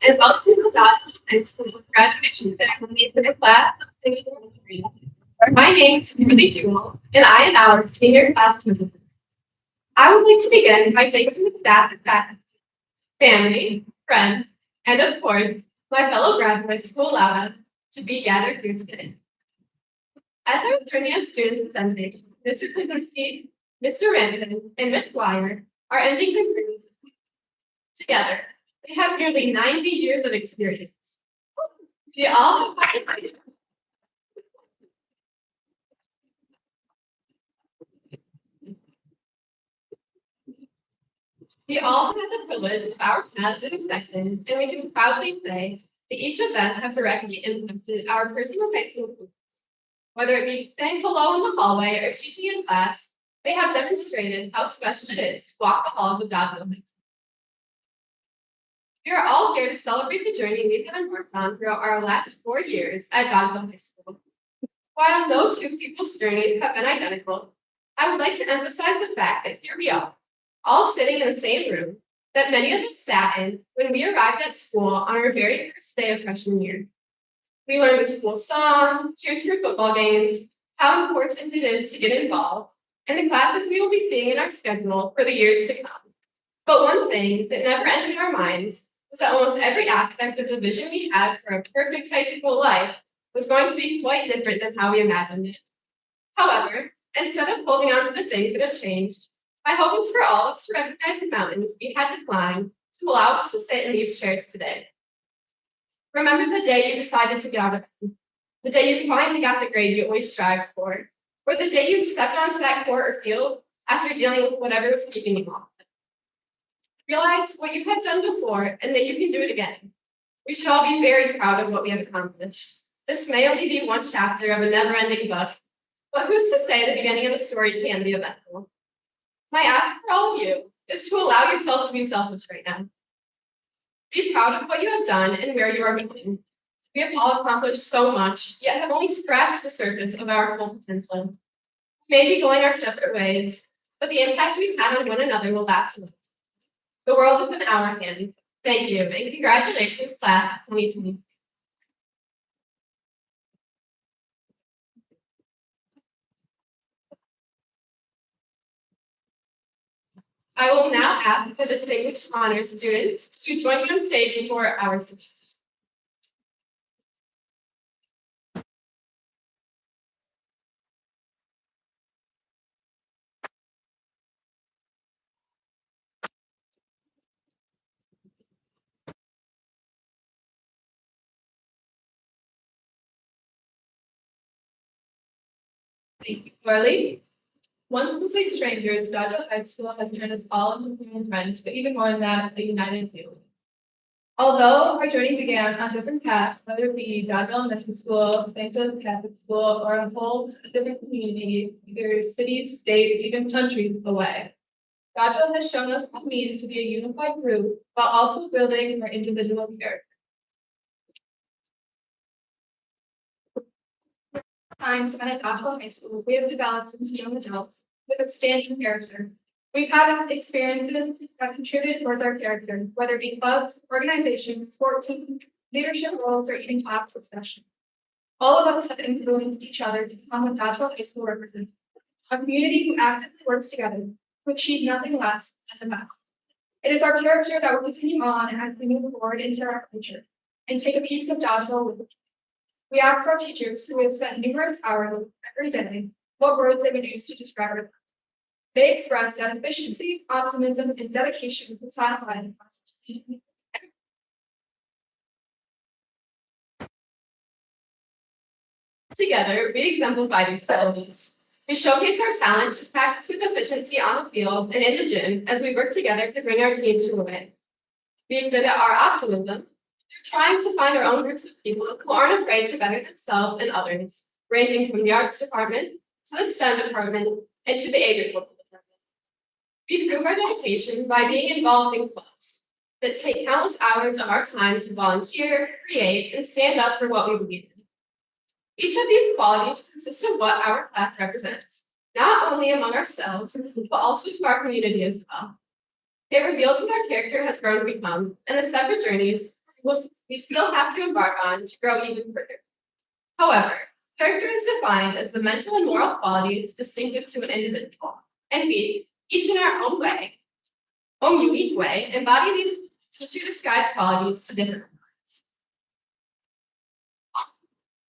and welcome to the Dodgeville High School graduation ceremony for the class of 2023. My name is Kimberly Jewell, and I am our senior class president. I would like to begin by thanking the staff and faculty, family, friends, and of course, my fellow graduates who allowed us to be gathered here today. As our journey as students is ending, Mr. Kuzinski, Mr. Ramsden, and Ms. Dwyer are ending their careers together. They have nearly 90 years of experience. We all have the privilege of our paths intersecting, and we can proudly say that each of them has directly impacted our personal high school lives. Whether it be saying hello in the hallway or teaching in class, they have demonstrated how special it is to walk the halls of Dodgeville High School. We are all here to celebrate the journey we have embarked on throughout our last 4 years at Dodgeville High School. While no two people's journeys have been identical, I would like to emphasize the fact that here we are, all sitting in the same room that many of us sat in when we arrived at school on our very first day of freshman year. We learned the school song, cheers for football games, how important it is to get involved, and the classes we will be seeing in our schedule for the years to come. But one thing that never entered our minds was that almost every aspect of the vision we had for a perfect high school life was going to be quite different than how we imagined it. However, instead of holding on to the things that have changed, my hope is for all of us to recognize the mountains we had to climb to allow us to sit in these chairs today. Remember the day you decided to get out of bed, the day you finally got the grade you always strived for, or the day you stepped onto that court or field after dealing with whatever was keeping you off. Realize what you have done before and that you can do it again. We should all be very proud of what we have accomplished. This may only be one chapter of a never-ending book, but who's to say the beginning of the story can be eventful? My ask for all of you is to allow yourself to be selfish right now. Be proud of what you have done and where you are going. We have all accomplished so much, yet have only scratched the surface of our full potential. We may be going our separate ways, but the impact we've had on one another will last. The world is in our hands. Thank you, and congratulations, class of 2020. I will now ask the distinguished honors students to join me on stage for our speech. Thank you, Carly. Once complete strangers, Dodgeville High School has turned us all into common friends, but even more than that, a united family. Although our journey began on different paths, whether it be Dodgeville Elementary School, St. Joe's Catholic School, or a whole different community, either cities, states, even countries away, Dodgeville has shown us what it means to be a unified group while also building our individual character. Time spent at Dodgeville High School, we have developed into young adults with outstanding character. We've had experiences that contributed towards our character, whether it be clubs, organizations, sport teams, leadership roles, or even class discussion. All of us have influenced each other to become what Dodgeville High School represents, a community who actively works together to achieve nothing less than the best. It is our character that will continue on as we move forward into our future and take a piece of Dodgeville with us. We asked our teachers, who have spent numerous hours every day, what words they would use to describe our. They expressed that efficiency, optimism, and dedication personified in us. Together, we exemplify these qualities. We showcase our talent to practice with efficiency on the field and in the gym as we work together to bring our team to a win. We exhibit our optimism through trying to find our own groups of people who aren't afraid to better themselves and others, ranging from the arts department to the STEM department and to the agriculture department. We prove our dedication by being involved in clubs that take countless hours of our time to volunteer, create, and stand up for what we believe in. Each of these qualities consists of what our class represents, not only among ourselves, but also to our community as well. It reveals what our character has grown to become and the separate journeys we still have to embark on to grow even further. However, character is defined as the mental and moral qualities distinctive to an individual, and we, each in our own unique way, embody these teacher-described qualities to different parts.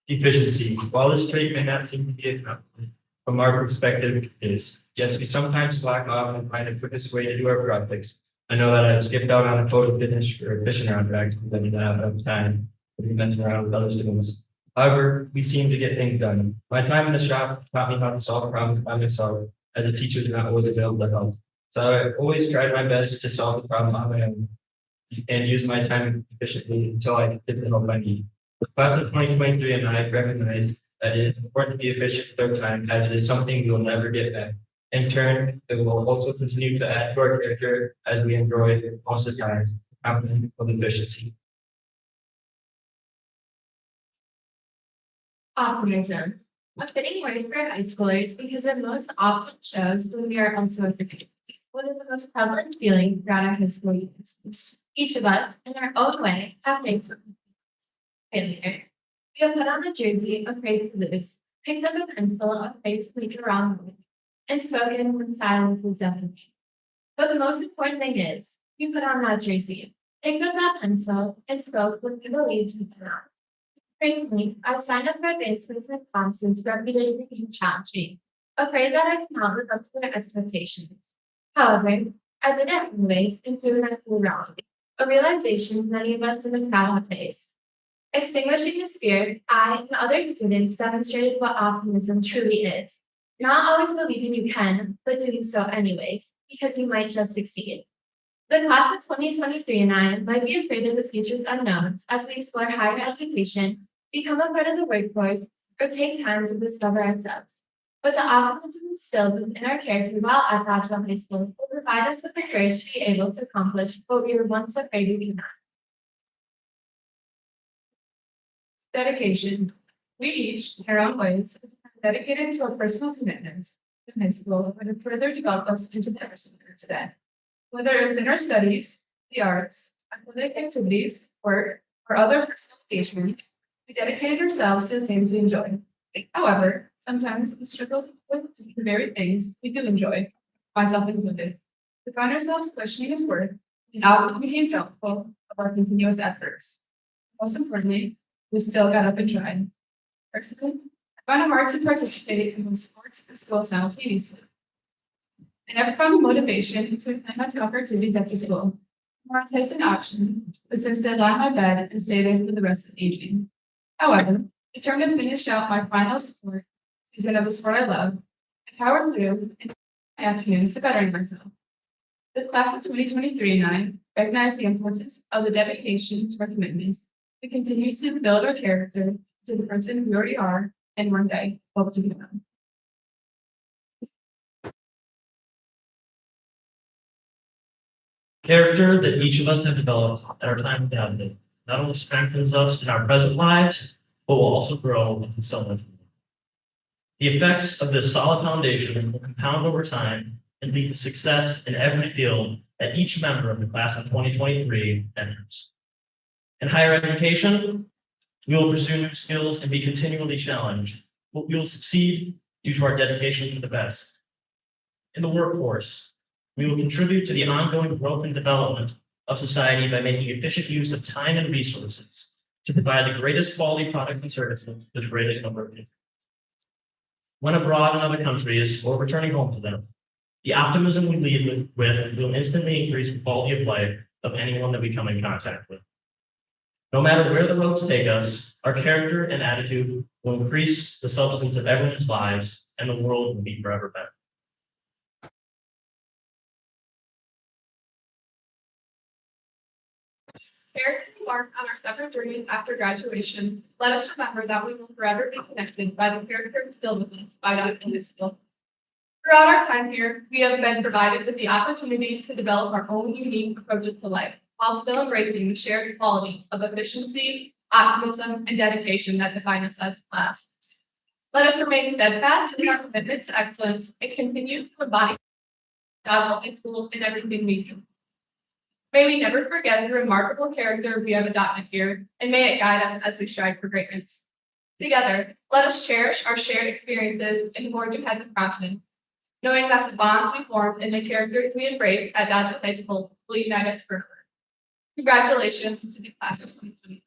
Efficiency. While this trait may not seem to be accomplished, from our perspective, it is. Yes, we sometimes slack off and find the quickest way to do our projects. I know that I've skipped out on a photo finish for a fishing project because I didn't have enough time to be messing around with other students. However, we seem to get things done. My time in the shop taught me how to solve problems by myself, as a teacher is not always available to help. So I always tried my best to solve the problem on my own and use my time efficiently until I get the help I need. The class of 2023 and I recognize that it is important to be efficient with our time, as it is something we will never get back. In turn, it will also continue to add to our character as we enjoy most of the times happening of efficiency. Optimism, a fitting word for high schoolers because it most often shows when we are also afraid. One of the most prevalent feelings throughout our high school years. Each of us, in our own way, have faced failure. We have put on a jersey afraid to lose, picked up a pencil afraid to make the wrong move, and spoken when silence was deafening. But the most important thing is, we put on that jersey, picked up that pencil, and spoke what we believed we could not. Recently, I signed up for advanced placement classes reputed and challenging, afraid that I cannot live up to their expectations. However, I did it anyways and proved I flew wrong, a realization many of us in the crowd have faced. Extinguishing this fear, I and other students demonstrated what optimism truly is. Not always believing you can, but doing so anyways, because you might just succeed. The class of 2023 and I might be afraid of the future's unknowns as we explore higher education, become a part of the workforce, or take time to discover ourselves. But the optimism instilled within our character while at Dodgeville High School will provide us with the courage to be able to accomplish what we were once afraid we could not. Dedication. We each, in our own ways, are dedicated to our personal commitments in high school and have further developed us into the person we are today. Whether it was in our studies, the arts, athletic activities, work, or other personal engagements, we dedicated ourselves to the things we enjoy. However, sometimes we struggle with doing the very things we do enjoy, myself included. We find ourselves questioning his worth and often became doubtful of our continuous efforts. Most importantly, we still got up and tried. Personally, I find it hard to participate in sports and school simultaneously. I never found the motivation to attend my soccer activities after school. A more enticing option was to instead lie on my bed and stay there for the rest of the evening. However, determined to finish out my final sport season of the sport I love, I powered through in my afternoons to bettering myself. The class of 2023 and I recognize the importance of the dedication to our commitments to continuously build our character to the person we already are and one day hope to become. Character that each of us have developed at our time of adulthood not only strengthens us in our present lives, but will also grow into so much more. The effects of this solid foundation will compound over time and lead to success in every field that each member of the class of 2023 enters. In higher education, we will pursue new skills and be continually challenged, but we will succeed due to our dedication to the best. In the workforce, we will contribute to the ongoing growth and development of society by making efficient use of time and resources to provide the greatest quality products and services to the greatest number of people. When abroad in other countries or returning home to them, the optimism we lead with will instantly increase the quality of life of anyone that we come in contact with. No matter where the roads take us, our character and attitude will increase the substance of everyone's lives, and the world will be forever better. Prepared to embark on our separate journeys after graduation, let us remember that we will forever be connected by the character instilled within us by Dodgeville High School. Throughout our time here, we have been provided with the opportunity to develop our own unique approaches to life, while still embracing the shared qualities of efficiency, optimism, and dedication that define us as a class. Let us remain steadfast in our commitment to excellence and continue to embody Dodgeville High School in everything we do. May we never forget the remarkable character we have adopted here, and may it guide us as we strive for greatness. Together, let us cherish our shared experiences and forge ahead with confidence, knowing that the bonds we formed and the characters we embrace at Dodgeville High School will unite us forever. Congratulations to the class of 2020.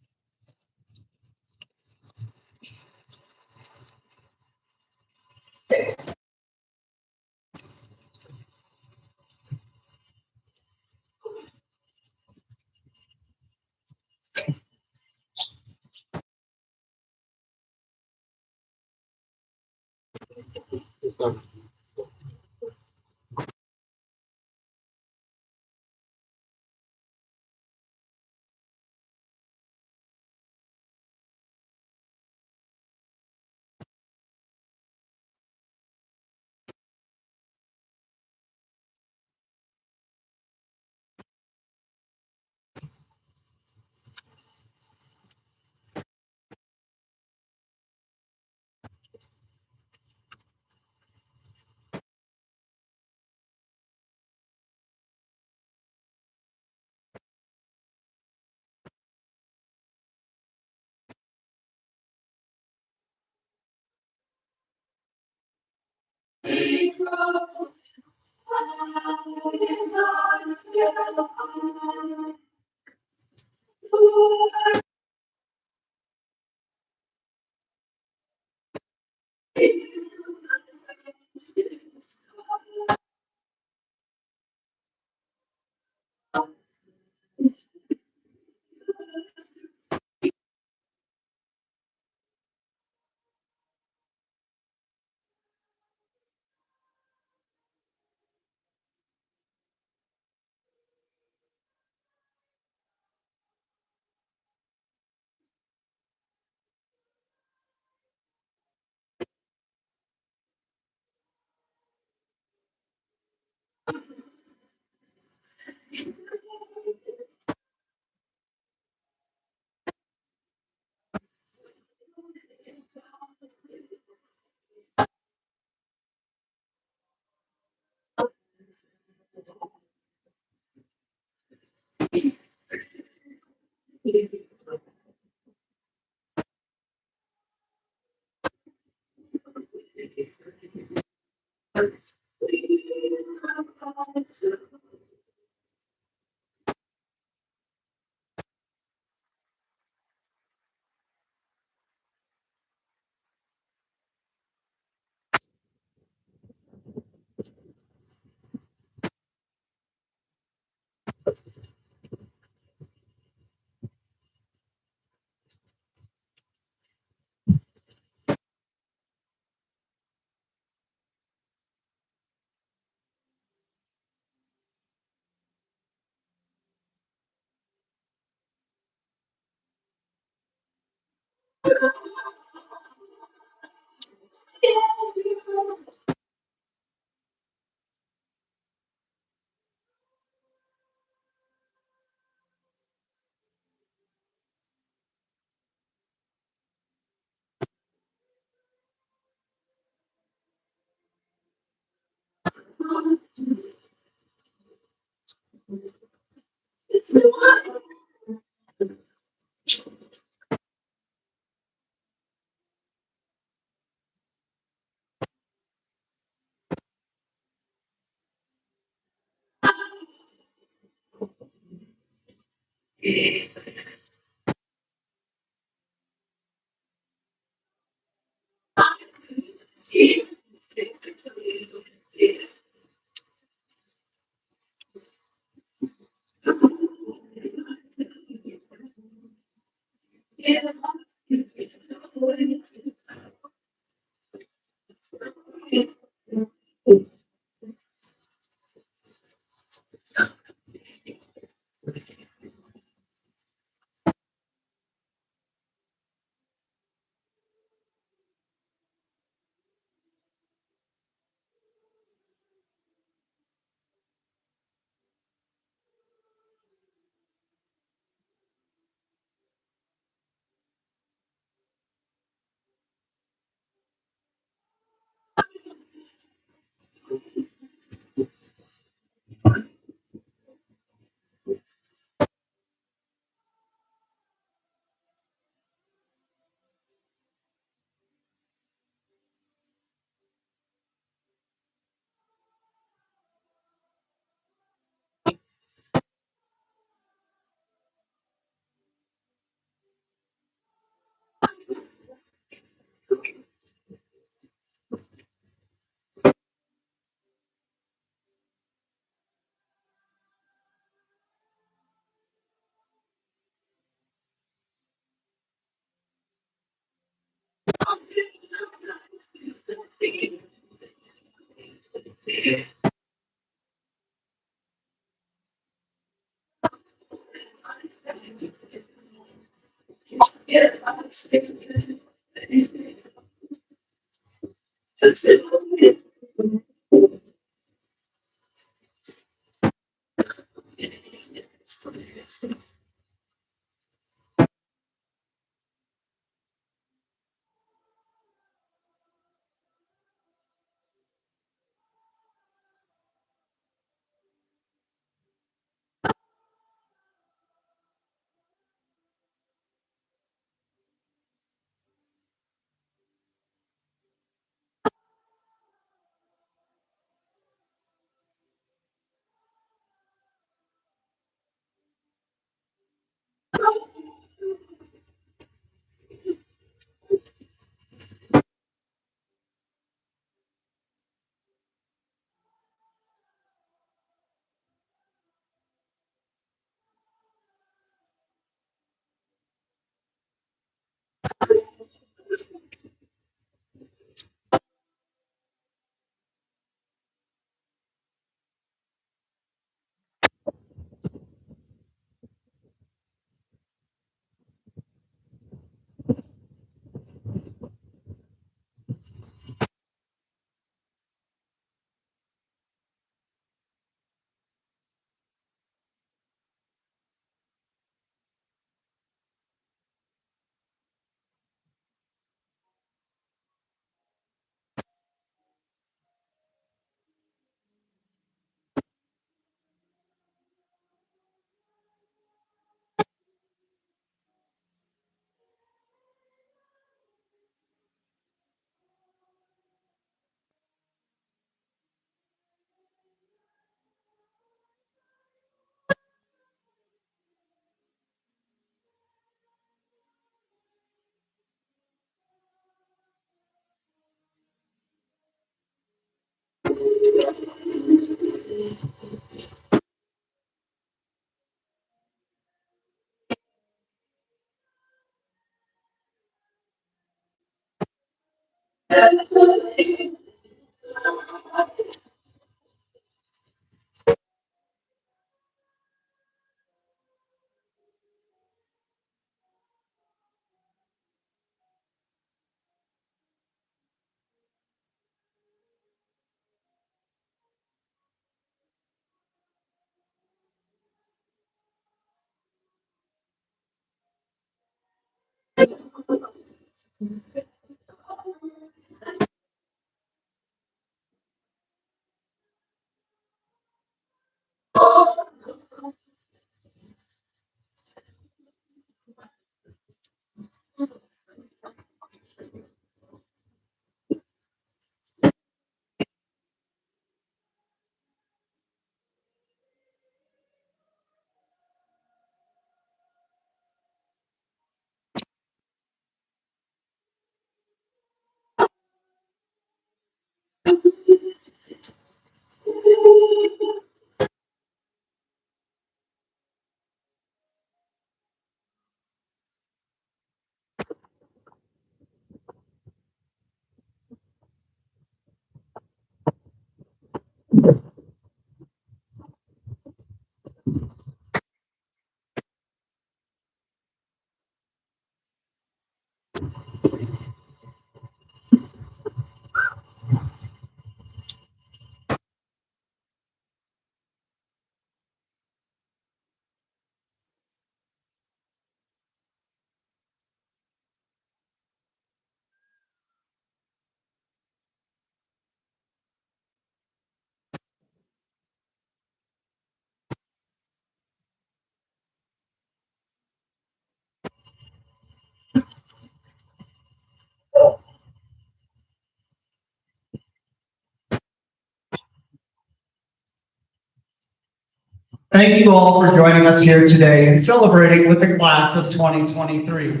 Thank you all for joining us here today and celebrating with the class of 2023.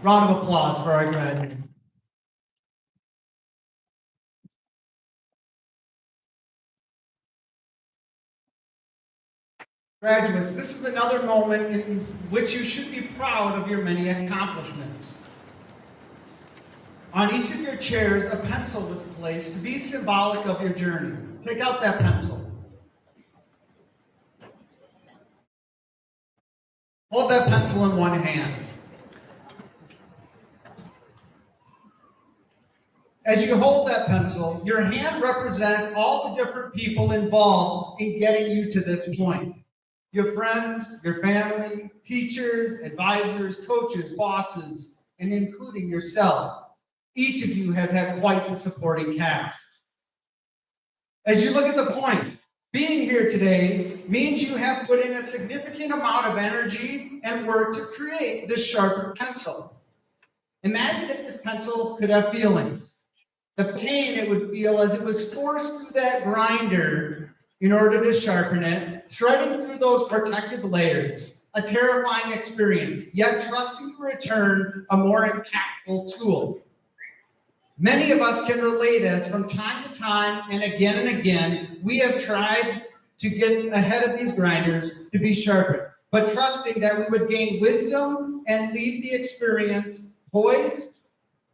Round of applause for our graduates. Graduates, this is another moment in which you should be proud of your many accomplishments. On each of your chairs, a pencil was placed to be symbolic of your journey. Take out that pencil. Hold that pencil in one hand. As you hold that pencil, your hand represents all the different people involved in getting you to this point. Your friends, your family, teachers, advisors, coaches, bosses, and including yourself. Each of you has had quite the supporting cast. As you look at the point, being here today means you have put in a significant amount of energy and work to create this sharper pencil. Imagine if this pencil could have feelings. The pain it would feel as it was forced through that grinder in order to sharpen it, shredding through those protective layers, a terrifying experience, yet trusting to return a more impactful tool. Many of us can relate as from time to time and again, we have tried to get ahead of these grinders to be sharpened, but trusting that we would gain wisdom and leave the experience poised,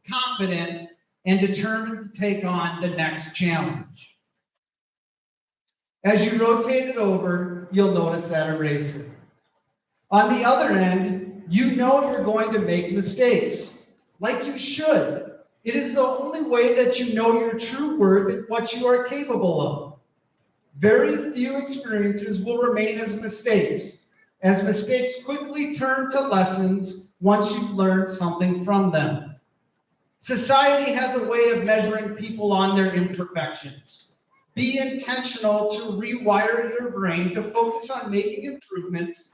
confident, and determined to take on the next challenge. As you rotate it over, you'll notice that eraser. On the other end, you know you're going to make mistakes, like you should. It is the only way that you know your true worth and what you are capable of. Very few experiences will remain as mistakes quickly turn to lessons once you've learned something from them. Society has a way of measuring people on their imperfections. Be intentional to rewire your brain to focus on making improvements,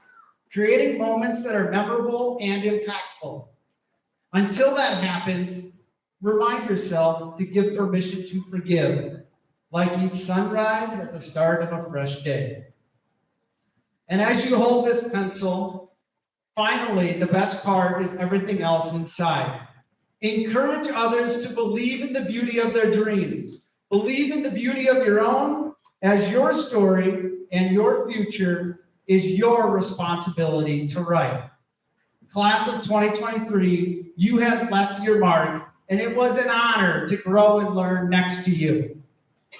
creating moments that are memorable and impactful. Until that happens, remind yourself to give permission to forgive, like each sunrise at the start of a fresh day. And as you hold this pencil, finally, the best part is everything else inside. Encourage others to believe in the beauty of their dreams. Believe in the beauty of your own, as your story and your future is your responsibility to write. Class of 2023, you have left your mark, and it was an honor to grow and learn next to you.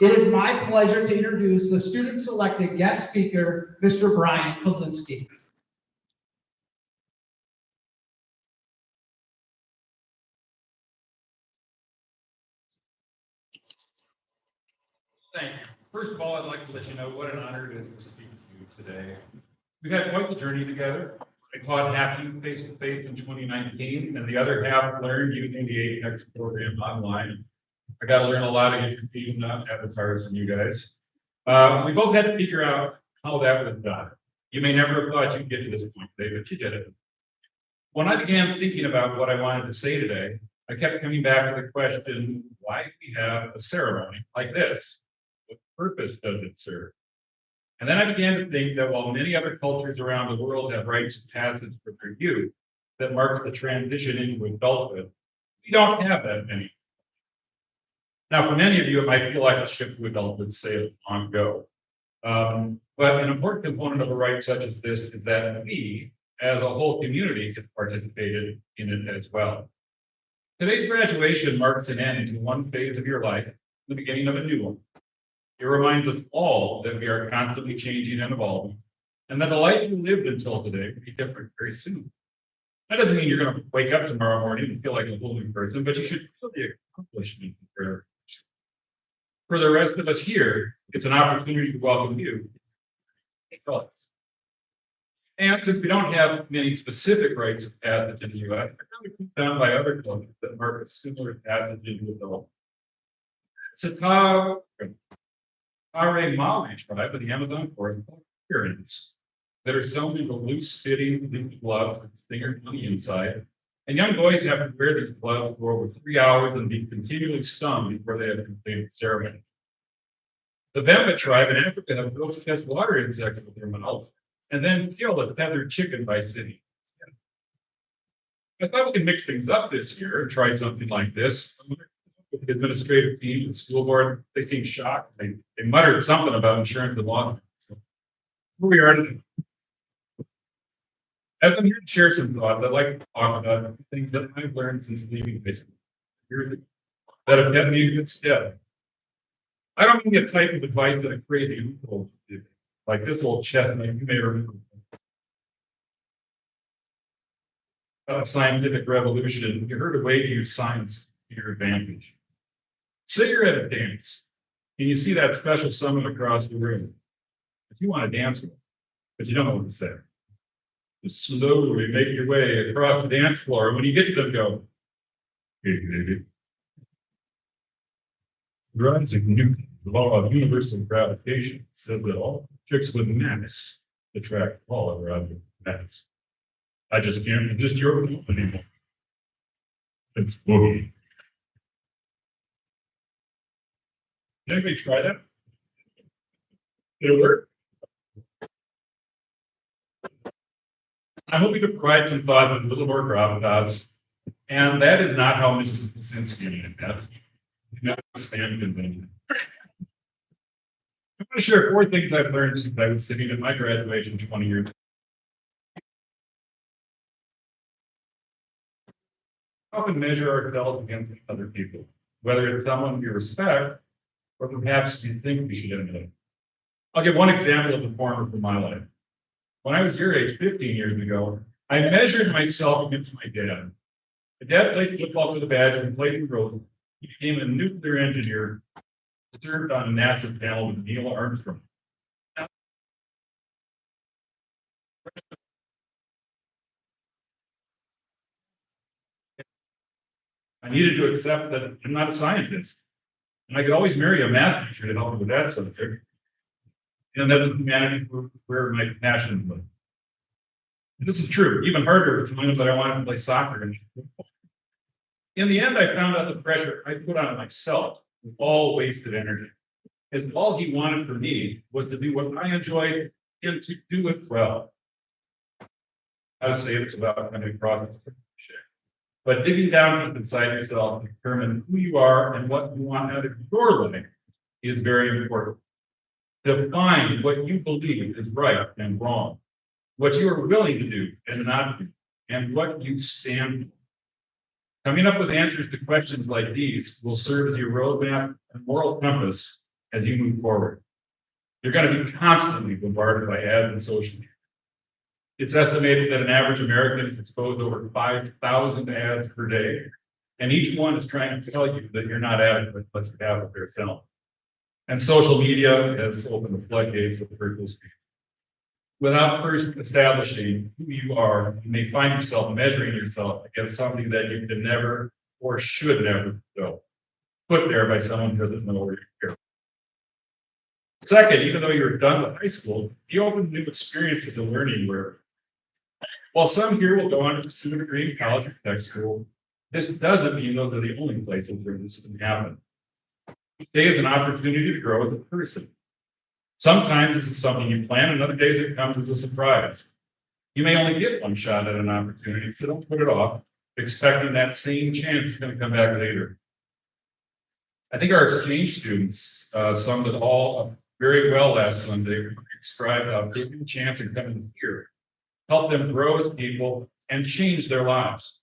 It is my pleasure to introduce the student-selected guest speaker, Mr. Brian Kozlinski. Thank you. First of all, I'd like to let you know what an honor it is to speak to you today. We've had quite the journey together. I taught half you face-to-face in 2019, and the other half learned using the APEX program online. I got to learn a lot of your feet, not avatars from you guys. We both had to figure out how that was done. You may never have thought you'd get to this point today, but you did it. When I began thinking about what I wanted to say today, I kept coming back to the question, why do we have a ceremony like this? What purpose does it serve? And then I began to think that while many other cultures around the world have rites of passage for their youth that marks the transition into adulthood, we don't have that many. Now, for many of you, it might feel like a shift to adulthood sailed long ago. But an important component of a rite such as this is that we, as a whole community, have participated in it as well. Today's graduation marks an end to one phase of your life, the beginning of a new one. It reminds us all that we are constantly changing and evolving, and that the life you lived until today will be different very soon. That doesn't mean you're going to wake up tomorrow morning and feel like a whole new person, but you should feel the accomplishment. For the rest of us here, it's an opportunity to welcome you. And since we don't have many specific rites of passage in the U.S., they're kind of done by other cultures that mark a similar passage into adulthood. Are Maori tribe of the Amazon forest earrings that are sewn into loose-fitting leafy gloves with stingers on the inside. And young boys have to wear these gloves for over 3 hours and be continually stung before they have completed the ceremony. The Vemba tribe in Africa have girls catch water insects with their mouths and then kill a feathered chicken by sitting. I thought we could mix things up this year and try something like this. With the administrative team, the school board, they seemed shocked. They muttered something about insurance and law. So here we are today. As I'm here to share some thoughts, I'd like to talk about things that I've learned since leaving high school. years ago that have kept me in good stead. I don't mean the type of advice that a crazy uncle did, like this old chestnut you may remember. About scientific revolution, you heard a way to use science to your advantage. Say you're at a dance, and you see that special someone across the room. If you want to dance with them, but you don't know what to say. Just slowly make your way across the dance floor. And when you get to them, go, hey, baby. Isaac Newton, the law of universal gravitation, says that all objects with mass attract all other objects with mass. I just can't resist your belief anymore. It's boogie. Can anybody try that? Did it work? I'm hoping to provide some thought with a little more gravitas, and that is not how Mrs. Kuczynski did that. Not stand convention. I'm going to share 4 things I've learned since I was sitting at my graduation 20 years ago. We often measure ourselves against other people, whether it's someone we respect or perhaps we think we should emulate. I'll give one example of the former from my life. When I was your age, 15 years ago, I measured myself against my dad. My dad played football with a badge and played in Roosevelt. He became a nuclear engineer, served on a NASA panel with Neil Armstrong. I needed to accept that I'm not a scientist. And I could always marry a math teacher to help me with that subject. And that the humanities were where my passions lay. This is true, even harder with times that I wanted to play soccer. In the end, I found out the pressure I put on myself was all wasted energy. As all he wanted from me was to do what I enjoyed and to do it well. I would say it's about kind of process. But digging down deep inside yourself to determine who you are and what you want out of your life is very important. Define what you believe is right and wrong, what you are willing to do and not do, and what you stand for. Coming up with answers to questions like these will serve as your roadmap and moral compass as you move forward. You're going to be constantly bombarded by ads and social media. It's estimated that an average American is exposed to over 5,000 ads per day, and each one is trying to tell you that you're not adequate unless you have what they're selling. And social media has opened the floodgates of hurtful speech. Without first establishing who you are, you may find yourself measuring yourself against something that you can never or should never go. Put there by someone who doesn't know where you're. Second, even though you're done with high school, you open new experiences of learning where, while some here will go on to pursue a degree in college or tech school, this doesn't mean those are the only places where this can happen. Each day is an opportunity to grow as a person. Sometimes this is something you plan, and other days it comes as a surprise. You may only get one shot at an opportunity, so don't put it off, expecting that same chance is going to come back later. I think our exchange students summed it all up very well last Sunday. We described how taking a chance and coming here helped them grow as people and change their lives.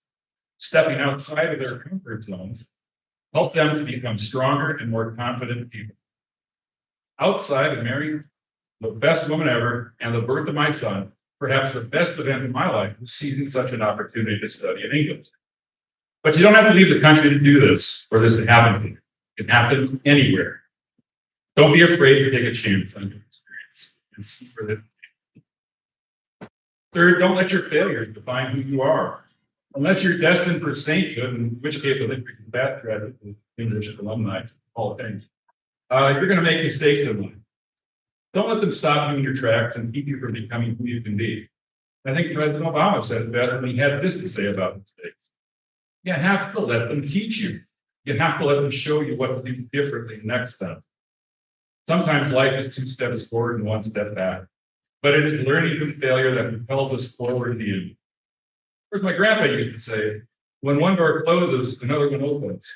Stepping outside of their comfort zones helped them to become stronger and more confident people. Outside of marrying the best woman ever and the birth of my son, perhaps the best event in my life was seizing such an opportunity to study in England. But you don't have to leave the country to do this or this to happen to you. It happens anywhere. Don't be afraid to take a chance on your experience and see where that takes you. Third, don't let your failures define who you are. Unless you're destined for sainthood, in which case I think we can fast graduate with English alumni, all things. You're going to make mistakes in life. Don't let them stop you in your tracks and keep you from becoming who you can be. I think President Obama says best when he had this to say about mistakes. You have to let them teach you. You have to let them show you what to do differently next time. Sometimes life is 2 steps forward and 1 step back, but it is learning from failure that propels us forward in the end. As my grandpa used to say, when one door closes, another one opens.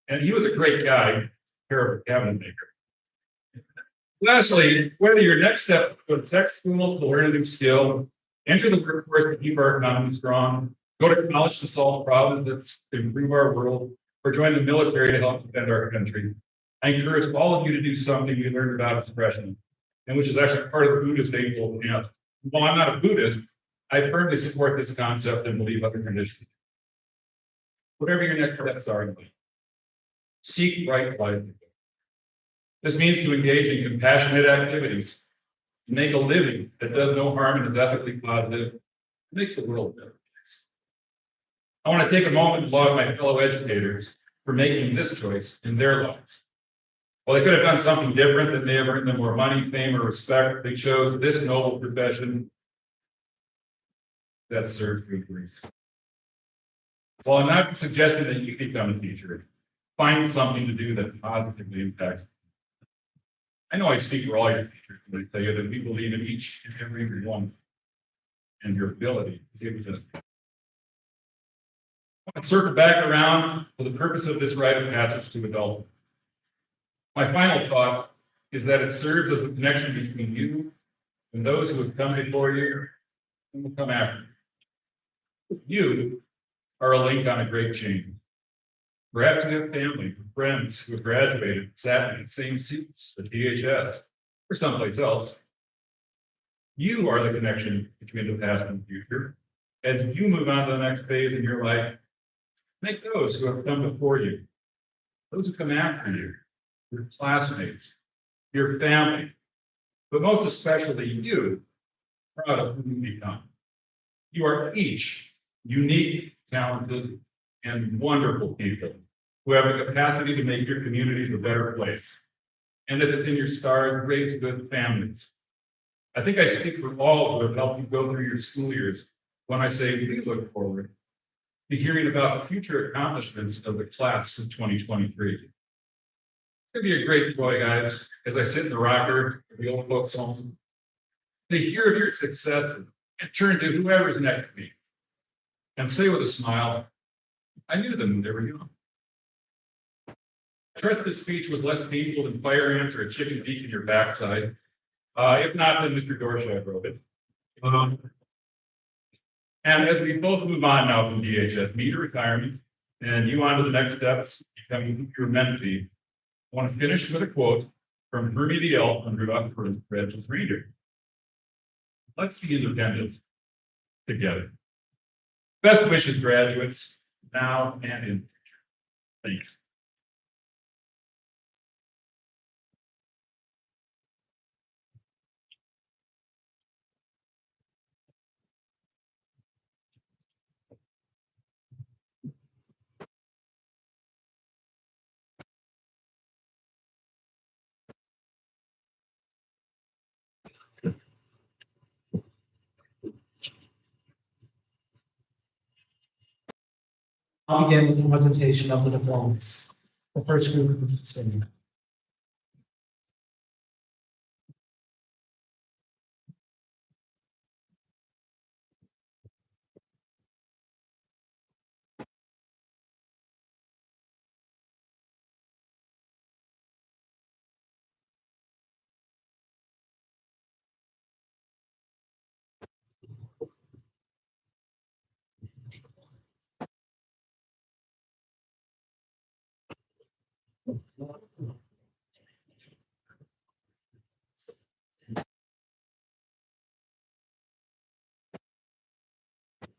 And he was a great guy, terrible cabinet maker. Lastly, whether your next step is to go to tech school to learn a new skill, enter the workforce to keep our economy strong, go to college to solve problems that improve our world, or join the military to help defend our country. I encourage all of you to do something you learned about as a freshman, and which is actually part of the Buddhist Eightfold Path. While I'm not a Buddhist, I firmly support this concept and believe other traditions. Whatever your next steps are in life, seek right livelihood. This means to engage in compassionate activities, to make a living that does no harm and is ethically positive. It makes the world a better place. I want to take a moment to laud my fellow educators for making this choice in their lives. While they could have done something different that may have earned them more money, fame, or respect, they chose this noble profession that serves good grace. While I'm not suggesting that you become a teacher, find something to do that positively impacts. I know I speak for all your teachers when I tell you that we believe in each and every one and your ability to do this. I want to circle back around for the purpose of this rite of passage to adulthood. My final thought is that it serves as a connection between you and those who have come before you and will come after you. You are a link on a great chain. Perhaps you have family or friends who have graduated, sat in the same seats at DHS or someplace else. You are the connection between the past and the future. As you move on to the next phase in your life, make those who have come before you, those who come after you, your classmates, your family, but most especially you, proud of who you become. You are each unique, talented, and wonderful people who have the capacity to make your communities a better place. And if it's in your stars, raise good families. I think I speak for all who have helped you go through your school years when I say we look forward to hearing about the future accomplishments of the class of 2023. It's gonna be a great joy, guys, as I sit in the rocker of the old folks' home, to hear of your successes and turn to whoever's next to me and say with a smile, I knew them when they were young. I trust this speech was less painful than fire ants or a chicken beak in your backside. If not, then Mr. Dorshak wrote it. And as we both move on now from DHS, me to retirement, and you on to the next steps, becoming who you're meant to be, I want to finish with a quote from Hermie the Elf on Rudolph the Red-Nosed Reindeer. Let's be independent together. Best wishes, graduates, now and in the future. Thank you. I'll begin with the presentation of the diplomas. The first group is sitting.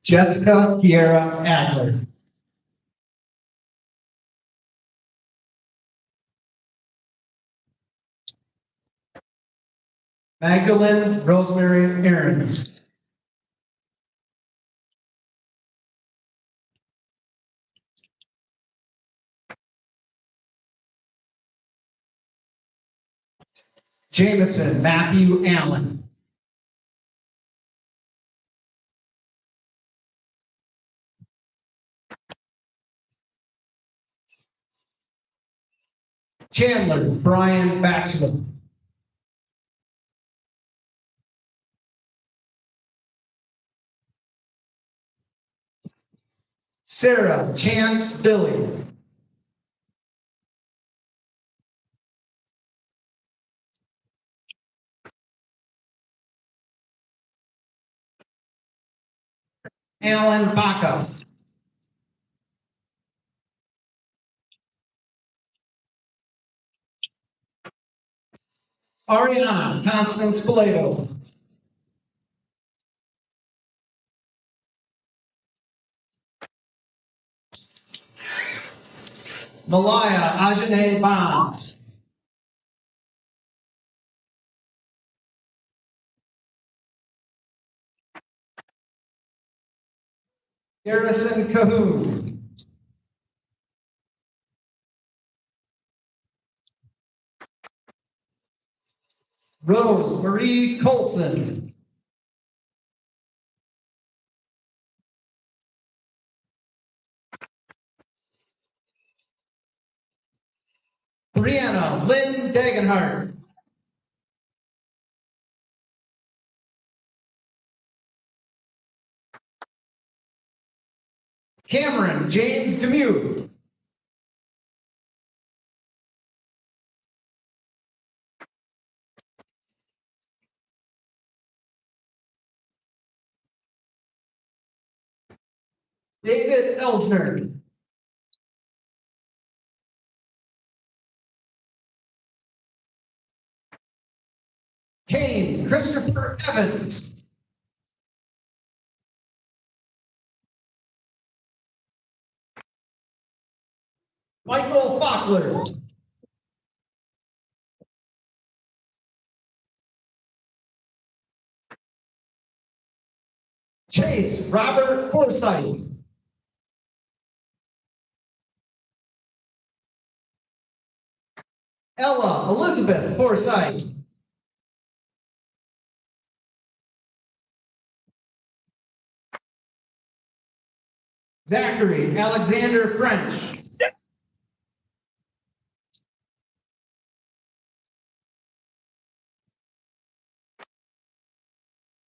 Jessica Kiera Adler. Magdalene Rosemary Aarons. Jameson Matthew Allen. Chandler Brian Batchelor. Sarah Chance Billy. Alan Baca. Ariana Constance Belato. Malaya Ajane Bonds. Garrison Cahoon. Rose Marie Colson. Brianna Lynn Dagenhart. Cameron James Demuth. David Elsner. Kane Christopher Evans. Michael Fockler. Chase Robert Forsythe. Ella Elizabeth Forsythe. Zachary Alexander French.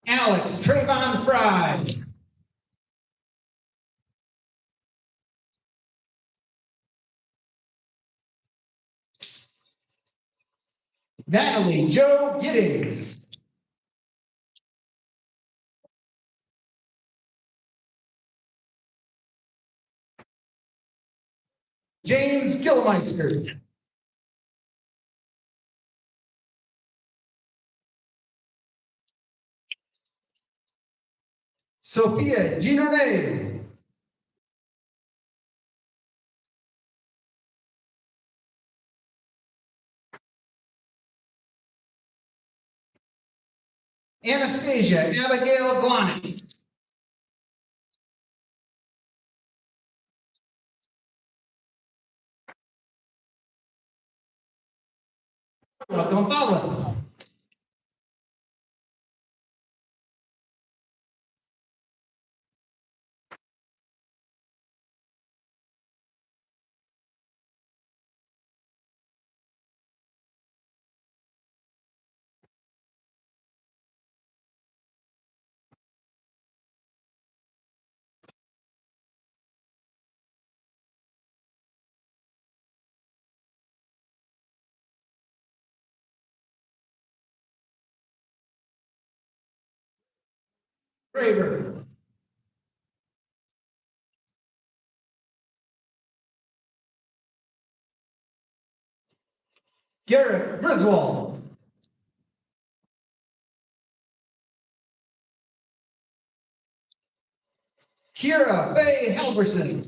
Alex Trayvon Fry. Natalie Joe Giddings. James Gilmeister. Sophia Ginone. Anastasia Abigail Glani. Gonzalez. Graver. Garrett Griswold. Kira Faye Halverson.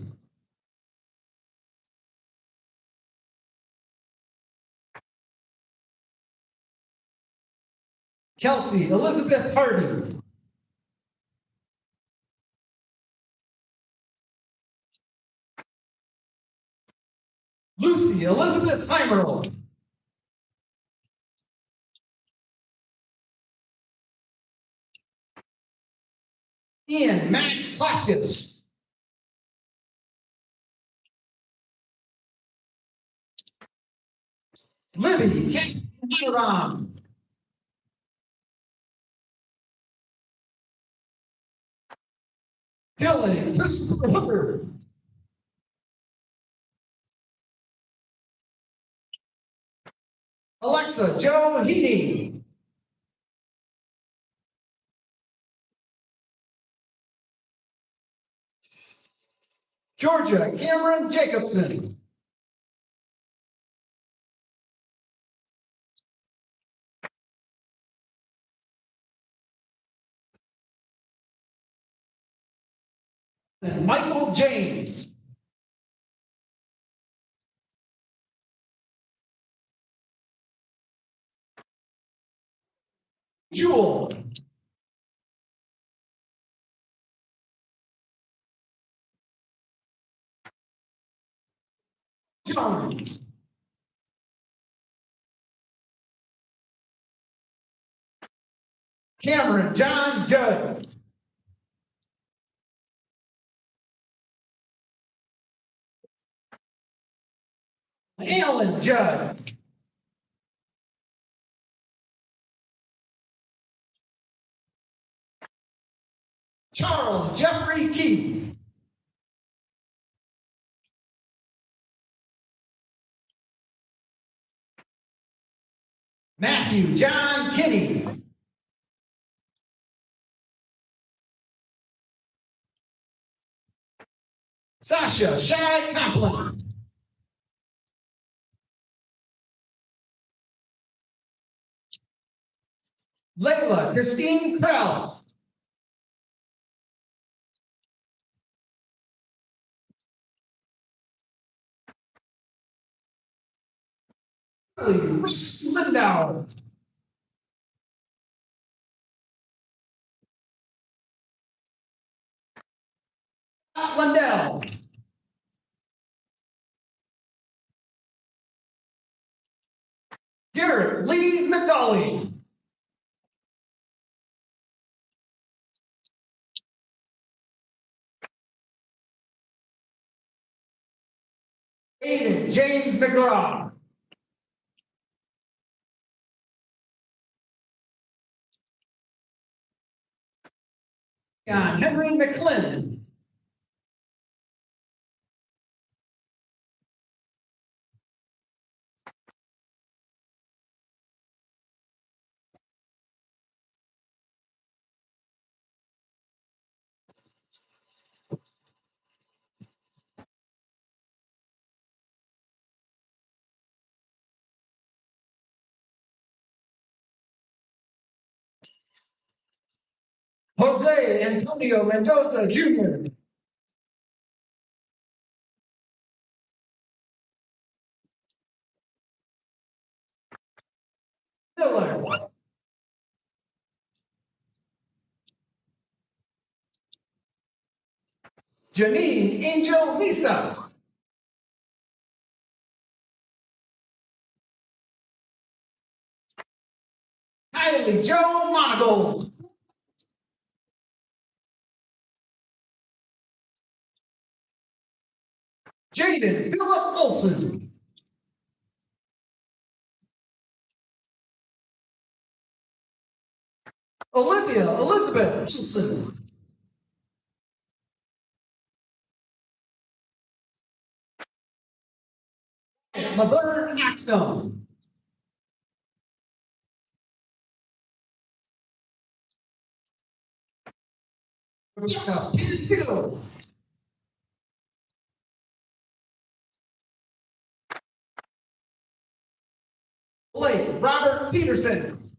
Kelsey Elizabeth Hardy. Lucy Elizabeth Heimerl. Ian Max Hopkins. Libby Kent. Dylan Christopher Hooker. Alexa Joe Heaney. Georgia Cameron Jacobson. And Michael James. Jewel. Jones. Cameron John Judd. Alan Judd. Charles Jeffrey Keith. Matthew John Kinney. Sasha Shai Kaplan. Layla Christine Krell. Reese Lindau. Lindell. Garrett Lee McGully. Aiden James McGraw. And Henry McClendon. Jose Antonio Mendoza Jr. Miller. Janine Angel Lisa. Kylie Joe Monagold. Jaden Philip Olson. Olivia Elizabeth Wilson. Laverne Axtone. Rebecca Pinfield. Blake Robert Peterson.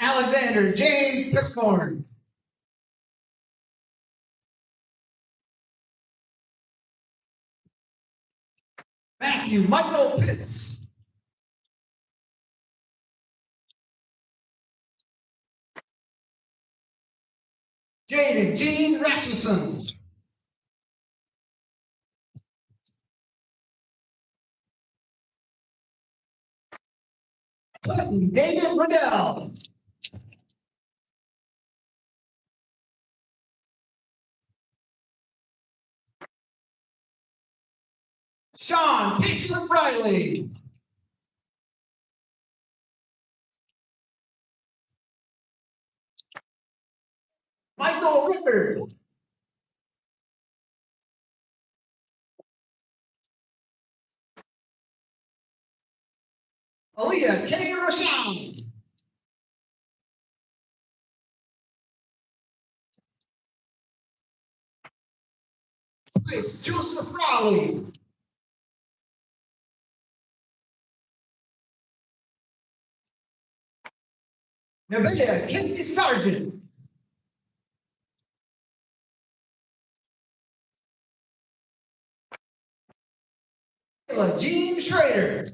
Alexander James Pickthorn. Matthew Michael Pitts. Jaden Jean Rasmussen. David Riddell. Sean Patrick Riley. Michael Rickard. Aaliyah K. Rashan. Bryce Joseph Raleigh. Nevaeh Katie Sargent. Kayla Jean Schrader.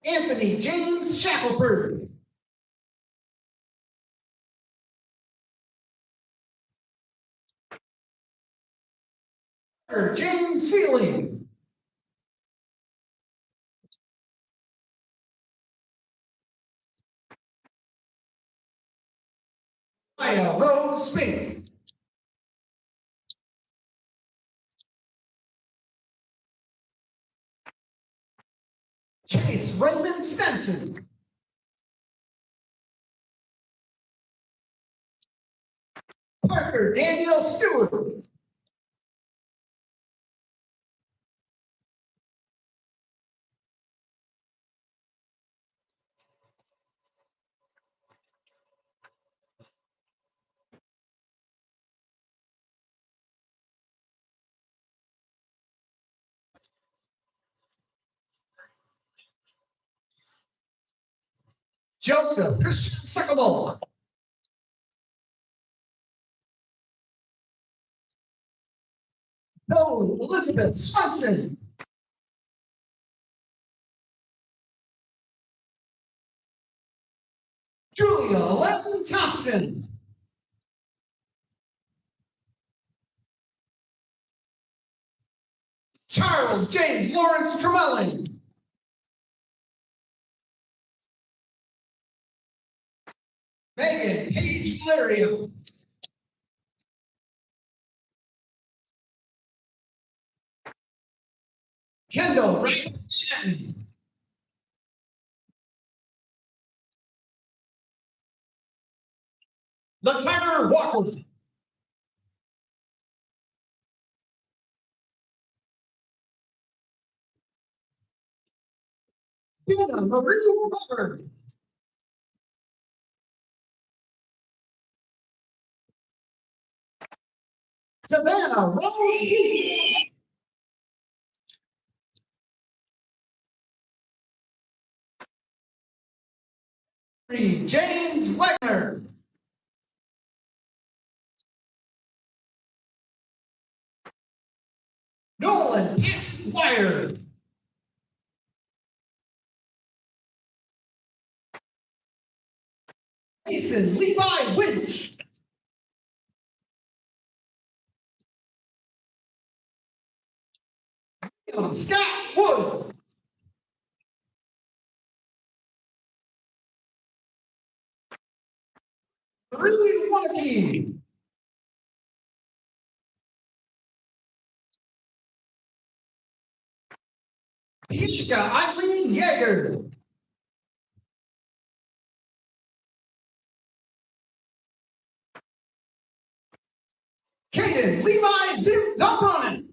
Anthony James Shackelford. James Sealing. Maya Rose Spink. Chase Raymond Stenson. Parker Daniel Stewart. Joseph Christian Suckabull. No, Elizabeth Swenson. Julia Ellen Thompson. Charles James Lawrence Tremelling. Megan Paige Valerio. Kendall Raymond Stanton. LaCarter Walker. Tina Marie Robert. Savannah Rose Heath. James Wagner. Nolan Patrick Wire. Mason Levi Winch. Scott Wood. Ridley Wonky. Pika Eileen Yeager. Caden Levi Zip Dumbrun.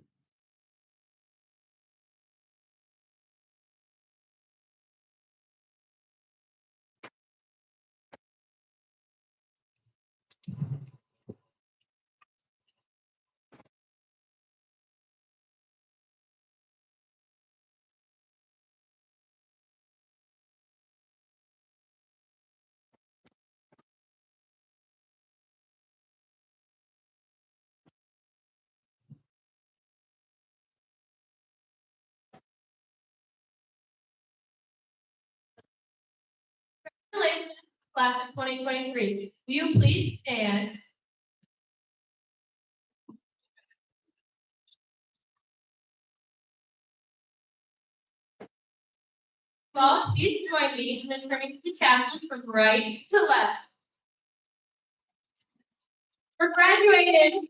Congratulations, class of 2023. Will you please stand? Well, please join me in turning the tassels from right to left. We're graduated.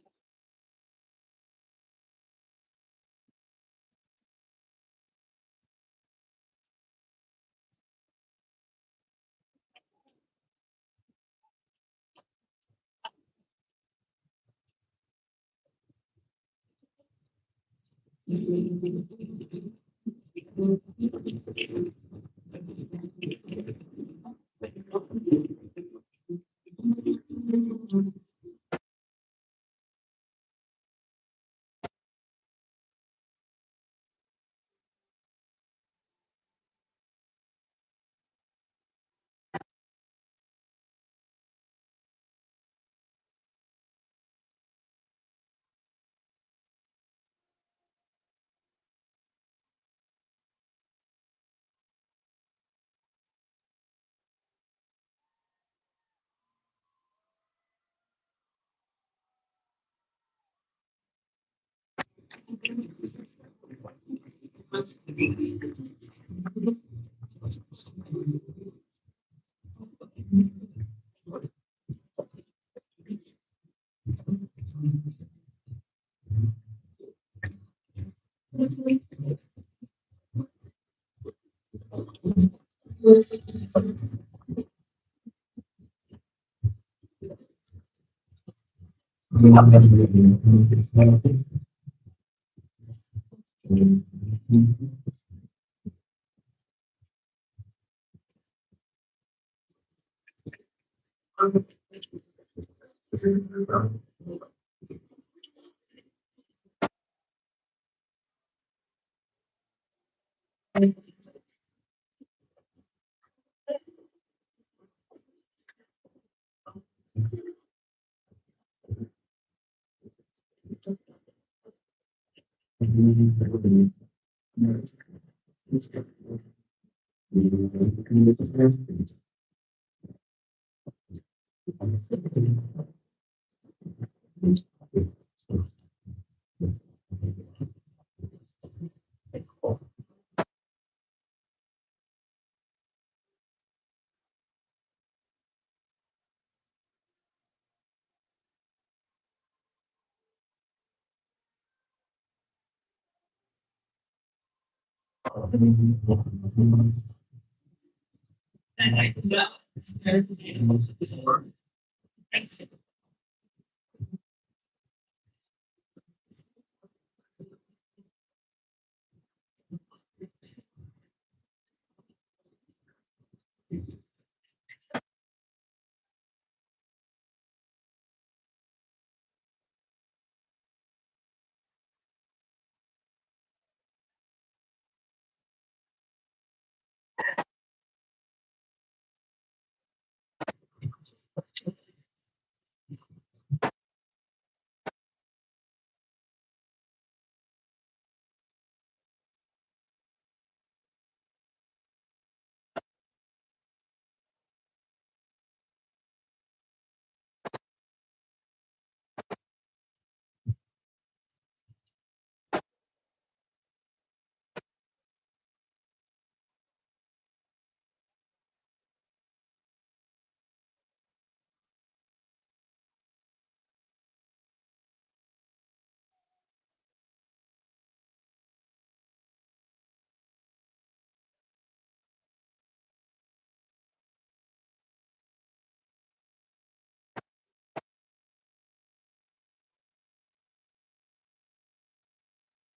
And I, yeah.